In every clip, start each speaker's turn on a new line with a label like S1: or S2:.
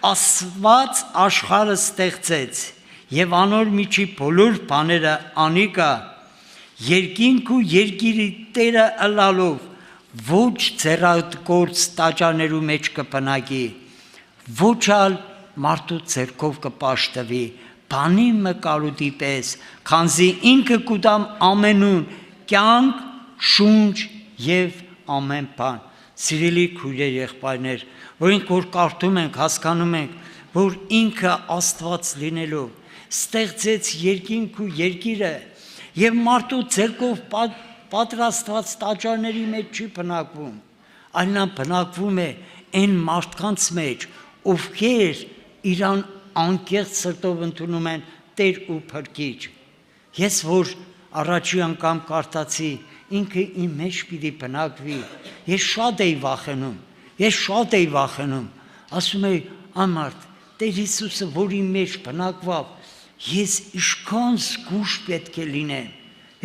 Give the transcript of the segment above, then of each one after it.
S1: Աստված աշխարհը ստեղծեց եւ անոր միջի բոլոր բաները անիկա երկինք ու երկիրի տերը ըլալով ոչ ձեռագործ տաճարներու մեջ կպնակի ոչ ալ մարդու ձեռքով կպաշտվի բանի մկարուտի պես քանզի ինքը կուտամ ամենուն կյանք շունչ եւ ամեն բան սիրելի քույրեր եղբայրներ որոնք որ կարդում ենք հասկանում ենք որ ինքը Աստված լինելով ստեղծեց երկինք ու երկիրը եւ մարդու ձեռքով պատրաստված տաճարների մեջ չի բնակվում այլ նա բնակվում է այն մարդկանց մեջ ովքեր իրան անկեղծ սրտով ընդունում են Տեր ու Փրկիչ ես որ առաջի անգամ կարդացի ինքը իմ մեջ պիտի բնակվի ես շատ էի վախենում ասում էի ամարդ Տեր Հիսուսը որ իմ մեջ բնակվավ ես իշքան զգուշ պետք է լինեմ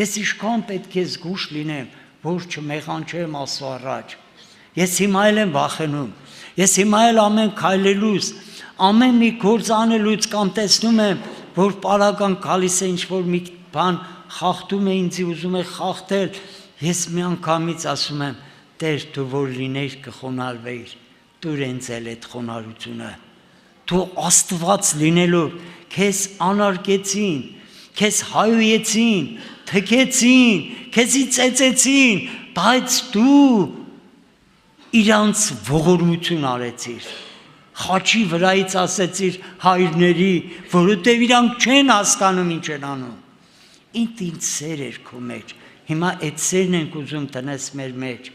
S1: ես իշքան պետք է զգուշ լինեմ որ չմեղանչեմ Աստծո առաջ ես հիմա էլ եմ վախենում ես հիմա էլ ամեն քայլելուց ամեն մի գործ անելուց կամ տեսնում եմ որ պարական գալիս է ինչ որ մի բան խախտում է ինձ ուզում է խախտել ես մի անգամից ասում եմ Տեր դու որ լինեիր կխոնարհվեիր դուր ինձ էլ այդ խոնարհությունը դու Աստված լինելով քեզ անարգեցին քեզ հայոյեցին թքեցին քեզի ծեծեցին բայց դու իրանց ողորմություն արեցիր խաչի վրայից ասեցիր հայրների որովհետև իրանք չեն հասկանում ինչ են անում ինձ սեր էր քո մեջ հիմա այդ սերն ենք ուզում տնես մեր մեջ